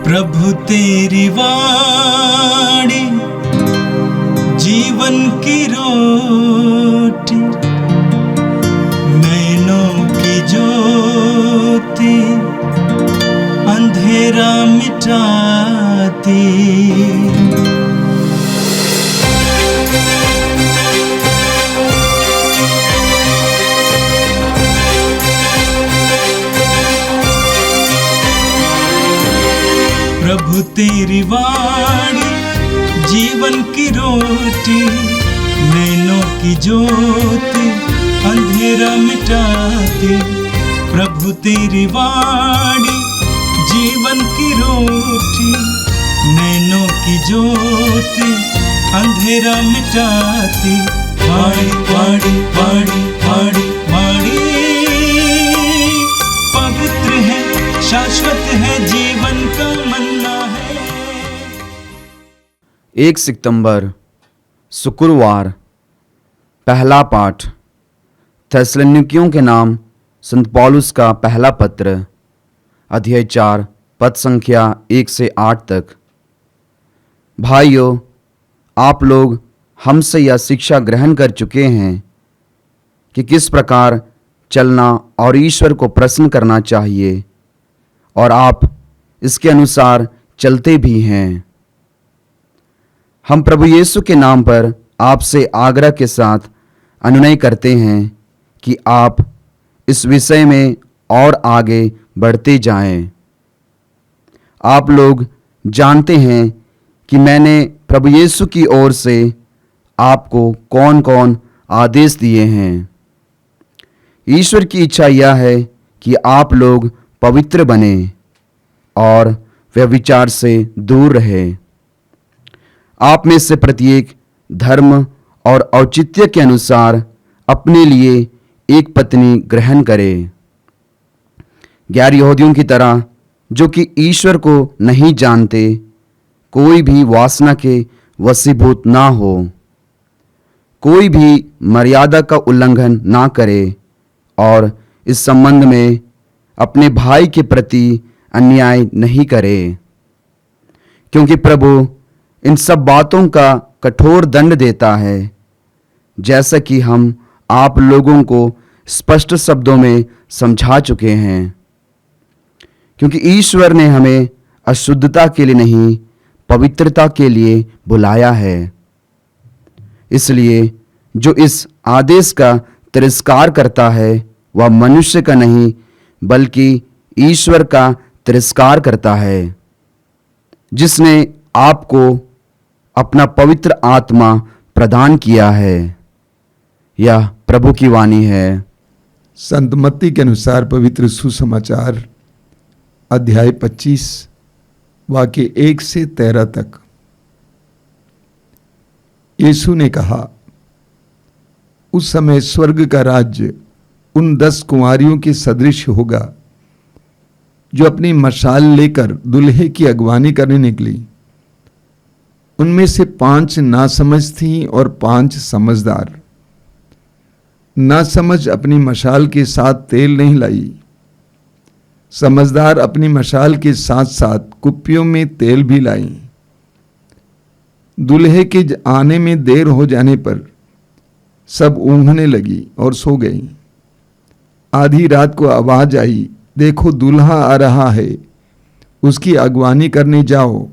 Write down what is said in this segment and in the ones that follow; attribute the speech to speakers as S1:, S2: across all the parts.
S1: प्रभु तेरी वाणी जीवन की रोटी, नैनों की ज्योति अंधेरा मिटाती। प्रभु तेरी वाणी जीवन की रोटी, नैनों की ज्योति अंधेरा मिटाती। प्रभु तेरी वाणी जीवन की रोटी, नैनों की ज्योति अंधेरा मिटाती। वाणी वाणी वाणी वाणी वाणी पवित्र है, शाश्वत है, जीवन का मन्ना है।
S2: 1 सितंबर शुक्रवार। पहला पाठ थेसलुनीकियों के नाम संत पौलुस का पहला पत्र, अध्याय 4 पद संख्या 1 से 8 तक। भाइयों, आप लोग हमसे यह शिक्षा ग्रहण कर चुके हैं कि किस प्रकार चलना और ईश्वर को प्रसन्न करना चाहिए, और आप इसके अनुसार चलते भी हैं। हम प्रभु यीशु के नाम पर आपसे आग्रह के साथ अनुनय करते हैं कि आप इस विषय में और आगे बढ़ते जाएं। आप लोग जानते हैं कि मैंने प्रभु यीशु की ओर से आपको कौन कौन आदेश दिए हैं। ईश्वर की इच्छा यह है कि आप लोग पवित्र बने और व्यभिचार से दूर रहे। आप में से प्रत्येक धर्म और औचित्य के अनुसार अपने लिए एक पत्नी ग्रहण करे, गैर यहूदियों की तरह जो कि ईश्वर को नहीं जानते, कोई भी वासना के वशीभूत ना हो, कोई भी मर्यादा का उल्लंघन ना करे, और इस संबंध में अपने भाई के प्रति अन्याय नहीं करे, क्योंकि प्रभु इन सब बातों का कठोर दंड देता है, जैसा कि हम आप लोगों को स्पष्ट शब्दों में समझा चुके हैं। क्योंकि ईश्वर ने हमें अशुद्धता के लिए नहीं, पवित्रता के लिए बुलाया है। इसलिए जो इस आदेश का तिरस्कार करता है वह मनुष्य का नहीं बल्कि ईश्वर का तिरस्कार करता है, जिसने आपको अपना पवित्र आत्मा प्रदान किया है। यह प्रभु की वाणी है।
S3: संत मत्ती के अनुसार पवित्र सुसमाचार अध्याय 25 वाक्य 1 से 13 तक। यीशु ने कहा, उस समय स्वर्ग का राज्य उन 10 कुंवारियों के सदृश होगा जो अपनी मशाल लेकर दुल्हे की अगवानी करने निकली। उनमें से 5 नासमझ थीं और 5 समझदार। नासमझ अपनी मशाल के साथ तेल नहीं लाई, समझदार अपनी मशाल के साथ साथ कुप्पियों में तेल भी लाई। दूल्हे के आने में देर हो जाने पर सब ऊँघने लगी और सो गई। आधी रात को आवाज आई, देखो दूल्हा आ रहा है, उसकी अगवानी करने जाओ।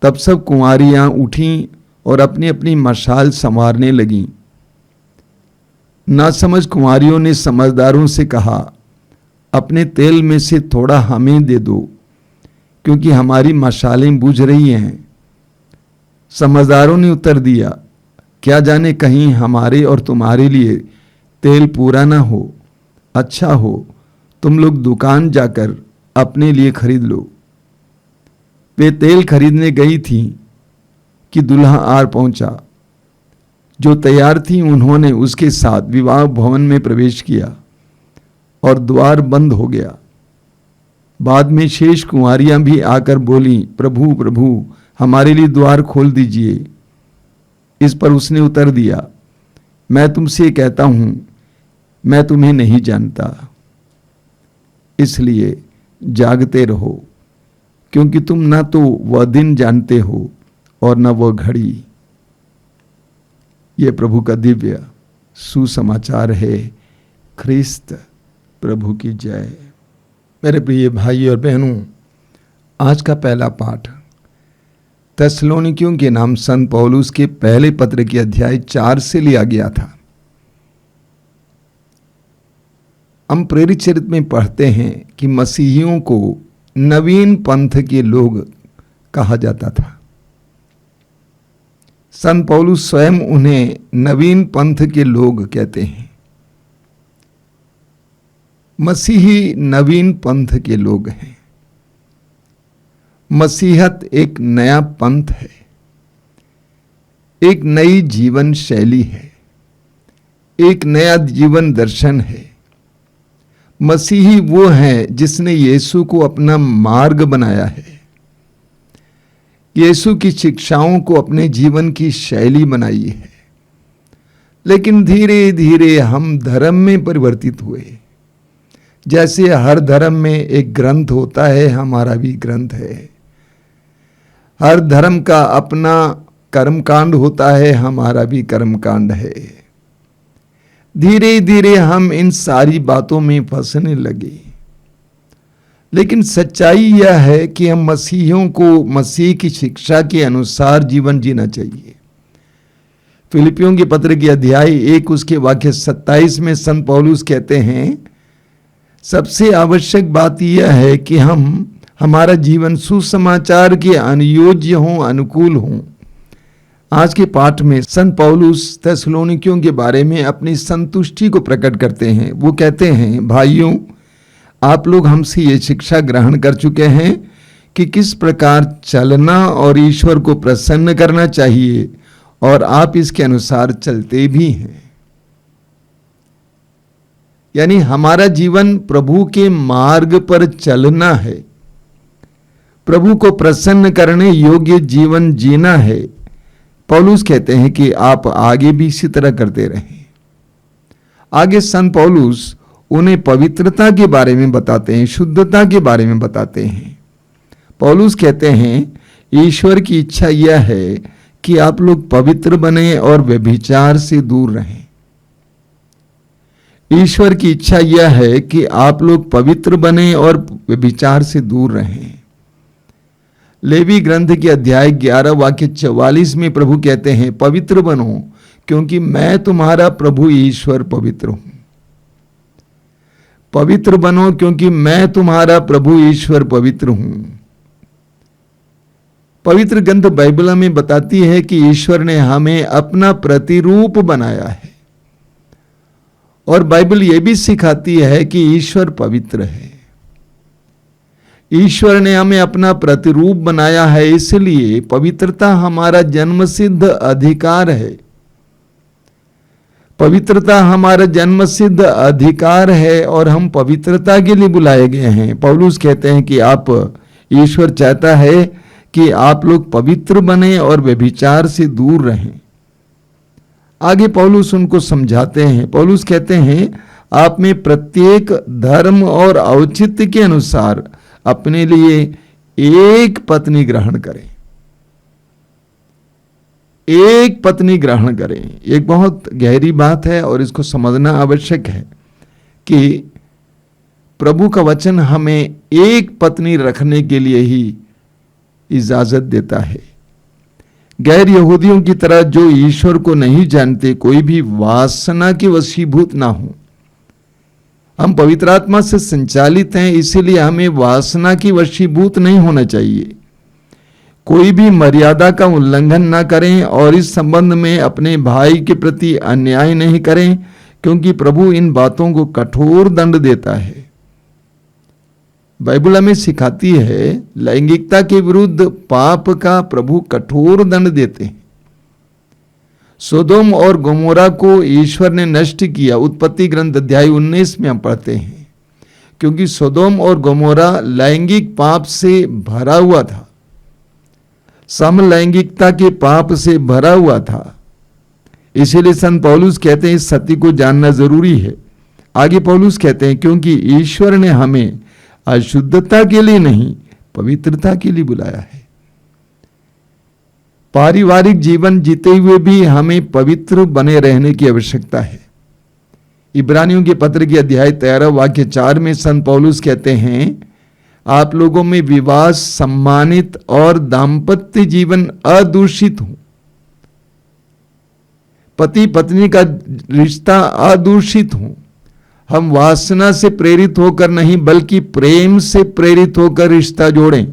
S3: तब सब कुंवारियां उठीं और अपनी अपनी मशाल संवारने लगीं। नासमझ कुंवारियों ने समझदारों से कहा, अपने तेल में से थोड़ा हमें दे दो, क्योंकि हमारी मशालें बुझ रही हैं। समझदारों ने उत्तर दिया, क्या जाने कहीं हमारे और तुम्हारे लिए तेल पूरा ना हो। अच्छा हो, तुम लोग दुकान जाकर अपने लिए खरीद लो। वे तेल खरीदने गई थीं कि दूल्हा आ पहुंचा। जो तैयार थी उन्होंने उसके साथ विवाह भवन में प्रवेश किया और द्वार बंद हो गया। बाद में शेष कुंवारियां भी आकर बोली, प्रभु प्रभु, हमारे लिए द्वार खोल दीजिए। इस पर उसने उत्तर दिया, मैं तुमसे कहता हूं, मैं तुम्हें नहीं जानता। इसलिए जागते रहो, क्योंकि तुम ना तो वह दिन जानते हो और न वह घड़ी। यह प्रभु का दिव्य सुसमाचार है। ख्रिस्त प्रभु की जय। मेरे प्रिय भाई और बहनों, आज का पहला पाठ थिस्सलुनीकियों के नाम संत पौलुस के पहले पत्र के अध्याय 4 से लिया गया था। हम प्रेरित चरित्र में पढ़ते हैं कि मसीहियों को नवीन पंथ के लोग कहा जाता था। संत पौलुस स्वयं उन्हें नवीन पंथ के लोग कहते हैं। मसीही नवीन पंथ के लोग हैं। मसीहत एक नया पंथ है, एक नई जीवन शैली है, एक नया जीवन दर्शन है। मसीही वो है जिसने यीशु को अपना मार्ग बनाया है, यीशु की शिक्षाओं को अपने जीवन की शैली बनाई है। लेकिन धीरे धीरे हम धर्म में परिवर्तित हुए। जैसे हर धर्म में एक ग्रंथ होता है, हमारा भी ग्रंथ है। हर धर्म का अपना कर्मकांड होता है, हमारा भी कर्मकांड है। धीरे धीरे हम इन सारी बातों में फंसने लगे। लेकिन सच्चाई यह है कि हम मसीहियों को मसीह की शिक्षा के अनुसार जीवन जीना चाहिए। फिलिपियों के पत्र के अध्याय 1 उसके वाक्य 27 में संत पौलुस कहते हैं, सबसे आवश्यक बात यह है कि हमारा जीवन सुसमाचार के अनुयोज्य हों, अनुकूल हों। आज के पाठ में संत पौलुस थिस्सलुनीकियों के बारे में अपनी संतुष्टि को प्रकट करते हैं। वो कहते हैं, भाइयों, आप लोग हमसे ये शिक्षा ग्रहण कर चुके हैं कि किस प्रकार चलना और ईश्वर को प्रसन्न करना चाहिए, और आप इसके अनुसार चलते भी हैं। यानी हमारा जीवन प्रभु के मार्ग पर चलना है, प्रभु को प्रसन्न करने योग्य जीवन जीना है। पौलुस कहते हैं कि आप आगे भी इसी तरह करते रहें। आगे संत पौलुस उन्हें पवित्रता के बारे में बताते हैं, शुद्धता के बारे में बताते हैं। पौलुस कहते हैं, ईश्वर की इच्छा यह है कि आप लोग पवित्र बने और व्यभिचार से दूर रहें। ईश्वर की इच्छा यह है कि आप लोग पवित्र बने और व्यभिचार से दूर रहें। लेवी ग्रंथ के अध्याय 11 वाक्य 44 में प्रभु कहते हैं, पवित्र बनो क्योंकि मैं तुम्हारा प्रभु ईश्वर पवित्र हूं। पवित्र बनो क्योंकि मैं तुम्हारा प्रभु ईश्वर पवित्र हूं। पवित्र ग्रंथ बाइबल में बताती है कि ईश्वर ने हमें अपना प्रतिरूप बनाया है, और बाइबल यह भी सिखाती है कि ईश्वर पवित्र है। ईश्वर ने हमें अपना प्रतिरूप बनाया है, इसलिए पवित्रता हमारा जन्मसिद्ध अधिकार है। पवित्रता हमारा जन्मसिद्ध अधिकार है और हम पवित्रता के लिए बुलाए गए हैं। पौलुस कहते हैं कि ईश्वर चाहता है कि आप लोग पवित्र बने और व्यभिचार से दूर रहें। आगे पौलुस उनको समझाते हैं। पौलुस कहते हैं, आप में प्रत्येक धर्म और औचित्य के अनुसार अपने लिए एक पत्नी ग्रहण करें। एक पत्नी ग्रहण करें। एक बहुत गहरी बात है और इसको समझना आवश्यक है कि प्रभु का वचन हमें एक पत्नी रखने के लिए ही इजाजत देता है। गैर यहूदियों की तरह जो ईश्वर को नहीं जानते, कोई भी वासना के वशीभूत ना हो। हम पवित्र आत्मा से संचालित हैं, इसीलिए हमें वासना की वशीभूत नहीं होना चाहिए। कोई भी मर्यादा का उल्लंघन ना करें और इस संबंध में अपने भाई के प्रति अन्याय नहीं करें, क्योंकि प्रभु इन बातों को कठोर दंड देता है। बाइबल हमें सिखाती है, लैंगिकता के विरुद्ध पाप का प्रभु कठोर दंड देते हैं। सोदोम और गोमोरा को ईश्वर ने नष्ट किया। उत्पत्ति ग्रंथ अध्याय 19 में हम पढ़ते हैं, क्योंकि सोदोम और गोमोरा लैंगिक पाप से भरा हुआ था, समलैंगिकता के पाप से भरा हुआ था। इसीलिए संत पौलुस कहते हैं, इस सत्य को जानना जरूरी है। आगे पौलुस कहते हैं, क्योंकि ईश्वर ने हमें अशुद्धता के लिए नहीं पवित्रता के लिए बुलाया है। पारिवारिक जीवन जीते हुए भी हमें पवित्र बने रहने की आवश्यकता है। इब्रानियों के पत्र के अध्याय 13 वाक्य 4 में संत पौलुस कहते हैं, आप लोगों में विवाह सम्मानित और दाम्पत्य जीवन अदूषित हो। पति पत्नी का रिश्ता अदूषित हो। हम वासना से प्रेरित होकर नहीं बल्कि प्रेम से प्रेरित होकर रिश्ता जोड़ें।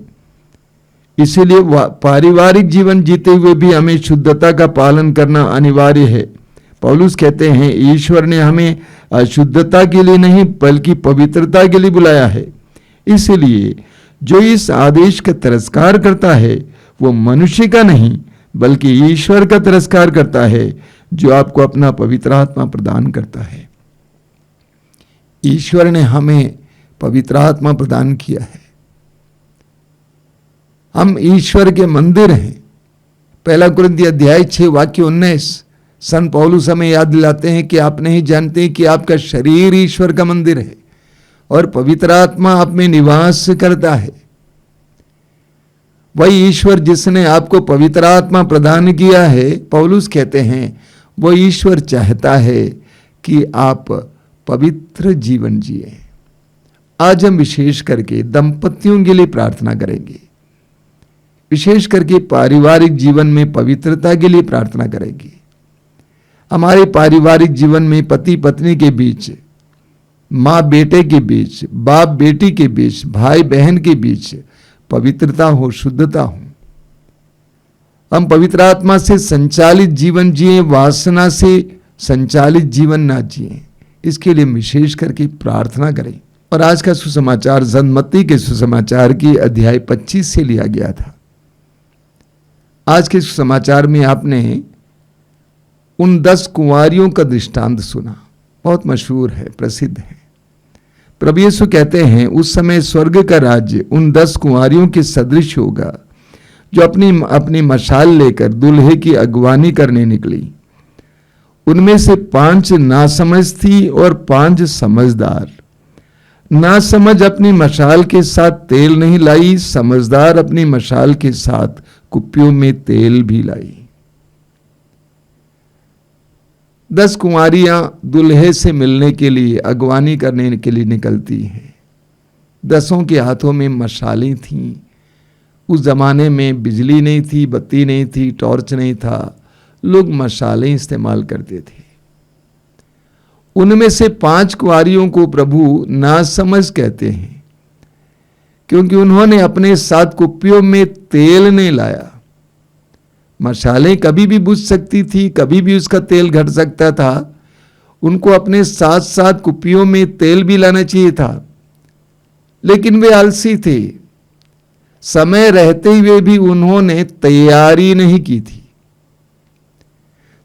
S3: इसीलिए पारिवारिक जीवन जीते हुए भी हमें शुद्धता का पालन करना अनिवार्य है। पौलुस कहते हैं, ईश्वर ने हमें अशुद्धता के लिए नहीं बल्कि पवित्रता के लिए बुलाया है। इसलिए जो इस आदेश का तिरस्कार करता है वो मनुष्य का नहीं बल्कि ईश्वर का तिरस्कार करता है, जो आपको अपना पवित्र आत्मा प्रदान करता है। ईश्वर ने हमें पवित्र आत्मा प्रदान किया है। हम ईश्वर के मंदिर हैं। 1 कुरिन्थी अध्याय 6 वाक्य 19 संत पौलुस हमें याद दिलाते हैं कि आप नहीं जानते कि आपका शरीर ईश्वर का मंदिर है और पवित्र आत्मा आप में निवास करता है। वही ईश्वर जिसने आपको पवित्र आत्मा प्रदान किया है, पौलुस कहते हैं, वो ईश्वर चाहता है कि आप पवित्र जीवन जिए। आज हम विशेष करके दंपतियों के लिए प्रार्थना करेंगे, विशेष करके पारिवारिक जीवन में पवित्रता के लिए प्रार्थना करेंगे। हमारे पारिवारिक जीवन में पति पत्नी के बीच, माँ बेटे के बीच, बाप बेटी के बीच, भाई बहन के बीच पवित्रता हो, शुद्धता हो। हम पवित्र आत्मा से संचालित जीवन जिए, वासना से संचालित जीवन ना जिए। इसके लिए विशेष करके प्रार्थना करें। और आज का सुसमाचार संत मत्ती के सुसमाचार की अध्याय 25 से लिया गया था। आज के सुसमाचार में आपने उन 10 कुंवारियों का दृष्टांत सुना। बहुत मशहूर है, प्रसिद्ध है। प्रभु यीशु कहते हैं, उस समय स्वर्ग का राज्य उन 10 कुंवारियों के सदृश होगा जो अपनी मशाल लेकर दूल्हे की अगवानी करने निकली। उनमें से 5 नासमझ थी और 5 समझदार। नासमझ अपनी मशाल के साथ तेल नहीं लाई, समझदार अपनी मशाल के साथ कुप्पियों में तेल भी लाई। 10 कुंवारियां दूल्हे से मिलने के लिए, अगवानी करने के लिए निकलती हैं। 10 के हाथों में मशालें थीं। उस जमाने में बिजली नहीं थी, बत्ती नहीं थी, टॉर्च नहीं था, लोग मशालें इस्तेमाल करते थे। उनमें से 5 कुंवारियों को प्रभु नासमझ कहते हैं क्योंकि उन्होंने अपने साथ कुप्पियों में तेल नहीं लाया। मशालें कभी भी बुझ सकती थी, कभी भी उसका तेल घट सकता था। उनको अपने साथ साथ कुप्पियों में तेल भी लाना चाहिए था, लेकिन वे आलसी थे। समय रहते हुए भी उन्होंने तैयारी नहीं की थी।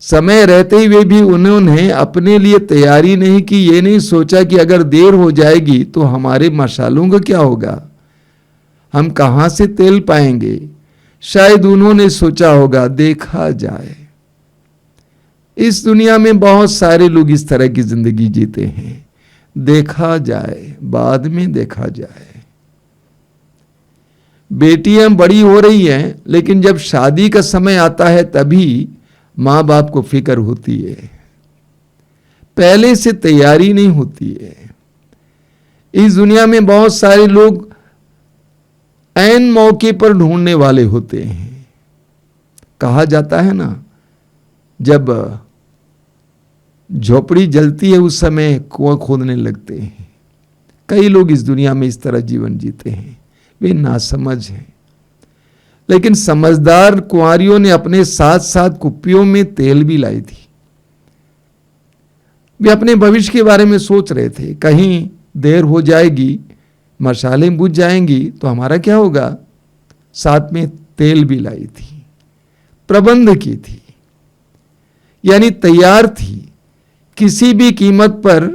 S3: समय रहते हुए भी उन्होंने अपने लिए तैयारी नहीं की। ये नहीं सोचा कि अगर देर हो जाएगी तो हमारे मशालों का क्या होगा, हम कहां से तेल पाएंगे। शायद उन्होंने सोचा होगा, देखा जाए। इस दुनिया में बहुत सारे लोग इस तरह की जिंदगी जीते हैं, देखा जाए, बाद में देखा जाए। बेटियां बड़ी हो रही हैं, लेकिन जब शादी का समय आता है तभी माँ बाप को फिक्र होती है, पहले से तैयारी नहीं होती है। इस दुनिया में बहुत सारे लोग ऐन मौके पर ढूंढने वाले होते हैं। कहा जाता है ना, जब झोपड़ी जलती है उस समय कुआं खोदने लगते हैं। कई लोग इस दुनिया में इस तरह जीवन जीते हैं, वे नासमझ हैं। लेकिन समझदार कुंवारियों ने अपने साथ साथ कुप्पियों में तेल भी लाई थी। वे अपने भविष्य के बारे में सोच रहे थे, कहीं देर हो जाएगी, मशालें बुझ जाएंगी तो हमारा क्या होगा। साथ में तेल भी लाई थी, प्रबंध की थी, यानी तैयार थी। किसी भी कीमत पर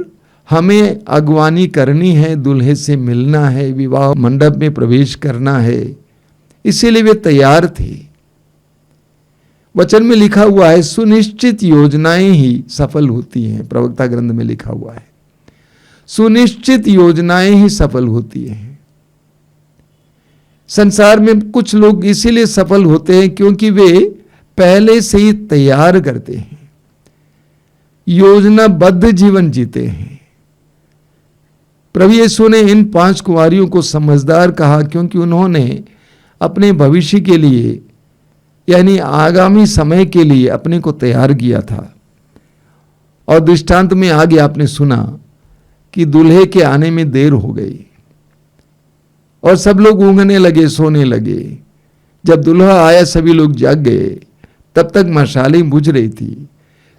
S3: हमें अगवानी करनी है, दूल्हे से मिलना है, विवाह मंडप में प्रवेश करना है, इसीलिए वे तैयार थे। वचन में लिखा हुआ है, सुनिश्चित योजनाएं ही सफल होती हैं। प्रवक्ता ग्रंथ में लिखा हुआ है, सुनिश्चित योजनाएं ही सफल होती हैं। संसार में कुछ लोग इसीलिए सफल होते हैं क्योंकि वे पहले से ही तैयार करते हैं, योजनाबद्ध जीवन जीते हैं। प्रभु यीशु ने इन 5 कुंवारियों को समझदार कहा क्योंकि उन्होंने अपने भविष्य के लिए यानी आगामी समय के लिए अपने को तैयार किया था। और दृष्टांत में आगे आपने सुना कि दूल्हे के आने में देर हो गई और सब लोग ऊँघने लगे, सोने लगे। जब दूल्हा आया सभी लोग जाग गए, तब तक मशालें बुझ रही थी।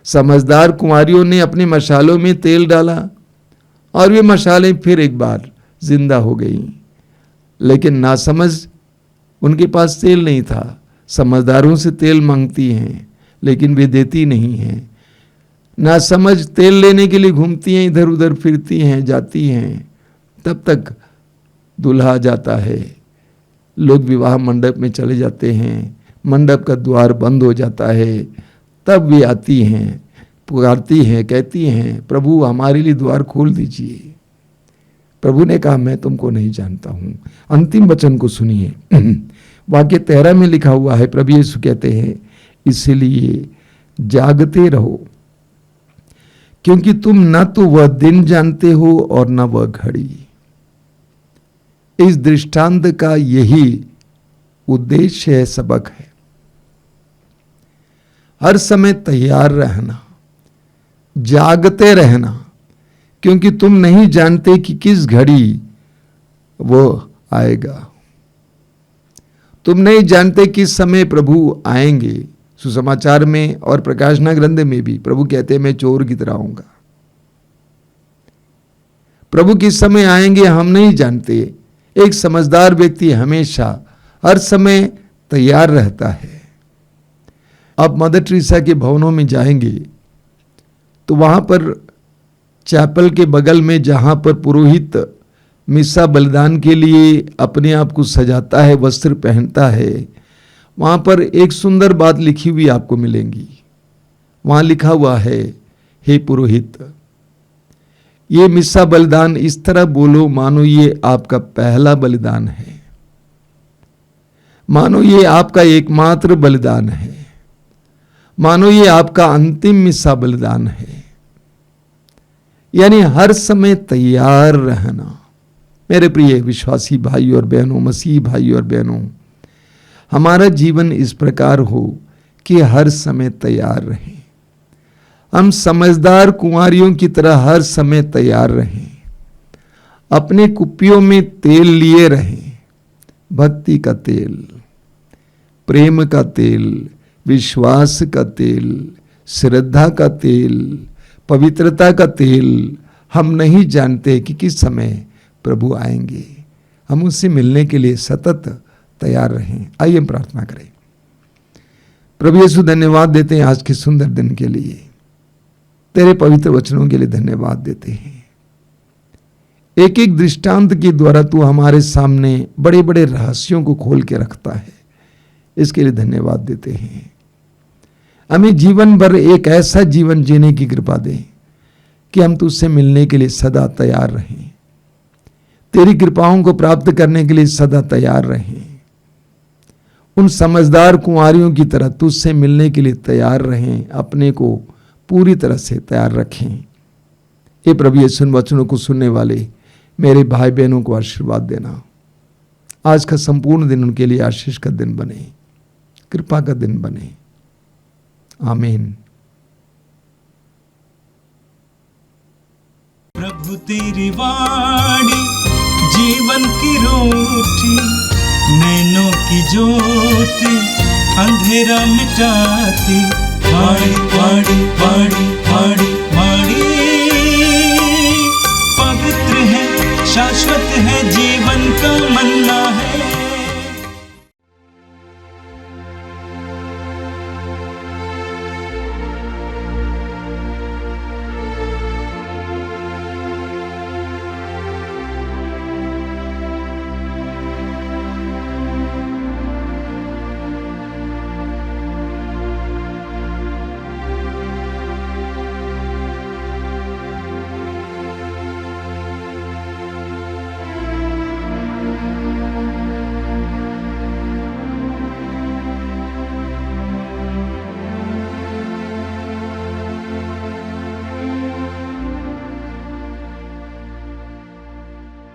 S3: समझदार कुंवारियों ने अपनी मशालों में तेल डाला और वे मशालें फिर एक बार जिंदा हो गईं। लेकिन नासमझ, उनके पास तेल नहीं था। समझदारों से तेल मांगती हैं लेकिन वे देती नहीं हैं। नासमझ तेल लेने के लिए घूमती हैं, इधर उधर फिरती हैं, जाती हैं। तब तक दूल्हा जाता है, लोग विवाह मंडप में चले जाते हैं, मंडप का द्वार बंद हो जाता है। तब वे आती हैं, पुकारती हैं, कहती हैं, प्रभु हमारे लिए द्वार खोल दीजिए। प्रभु ने कहा, मैं तुमको नहीं जानता हूं। अंतिम वचन को सुनिए, वाक्य 13 में लिखा हुआ है। प्रभु यीशु कहते हैं, इसलिए जागते रहो क्योंकि तुम न तो वह दिन जानते हो और न वह घड़ी। इस दृष्टांत का यही उद्देश्य है, सबक है। हर समय तैयार रहना, जागते रहना, क्योंकि तुम नहीं जानते कि किस घड़ी वो आएगा। तुम नहीं जानते किस समय प्रभु आएंगे। सुसमाचार में और प्रकाशना ग्रंथ में भी प्रभु कहते हैं, मैं चोर की तरह आऊंगा। प्रभु किस समय आएंगे हम नहीं जानते। एक समझदार व्यक्ति हमेशा हर समय तैयार रहता है। आप मदर टेरेसा के भवनों में जाएंगे तो वहां पर चैपल के बगल में जहां पर पुरोहित मिस्सा बलिदान के लिए अपने आप को सजाता है, वस्त्र पहनता है, वहां पर एक सुंदर बात लिखी हुई आपको मिलेंगी। वहां लिखा हुआ है, हे पुरोहित, ये मिस्सा बलिदान इस तरह बोलो मानो ये आपका पहला बलिदान है, मानो ये आपका एकमात्र बलिदान है, मानो ये आपका अंतिम मिस्सा बलिदान है। यानी हर समय तैयार रहना। मेरे प्रिय विश्वासी भाई और बहनों, मसीह भाई और बहनों, हमारा जीवन इस प्रकार हो कि हर समय तैयार रहें। हम समझदार कुंवारियों की तरह हर समय तैयार रहें। अपने कुप्पियों में तेल लिए रहें, भक्ति का तेल, प्रेम का तेल, विश्वास का तेल, श्रद्धा का तेल, पवित्रता का तेल। हम नहीं जानते कि किस समय प्रभु आएंगे। हम उससे मिलने के लिए सतत तैयार रहें। आइए हम प्रार्थना करें। प्रभु यीशु, धन्यवाद देते हैं आज के सुंदर दिन के लिए, तेरे पवित्र वचनों के लिए धन्यवाद देते हैं। एक एक दृष्टांत के द्वारा तू हमारे सामने बड़े बड़े रहस्यों को खोल के रखता है, इसके लिए धन्यवाद देते हैं। हमें जीवन भर एक ऐसा जीवन जीने की कृपा दे कि हम तुझसे मिलने के लिए सदा तैयार रहें, तेरी कृपाओं को प्राप्त करने के लिए सदा तैयार रहें। उन समझदार कुंवारियों की तरह तुझसे मिलने के लिए तैयार रहें, अपने को पूरी तरह से तैयार रखें। ये प्रभु यीशु वचनों को सुनने वाले मेरे भाई बहनों को आशीर्वाद देना। आज का संपूर्ण दिन उनके लिए आशीष का दिन बने, कृपा का दिन बने। आमीन।
S1: प्रभु तेरी वाणी जीवन की रोटी, नैनों की ज्योति अंधेरा मिटाती। वाणी वाणी वाणी वाणी वाणी पवित्र है, शाश्वत है जीवन।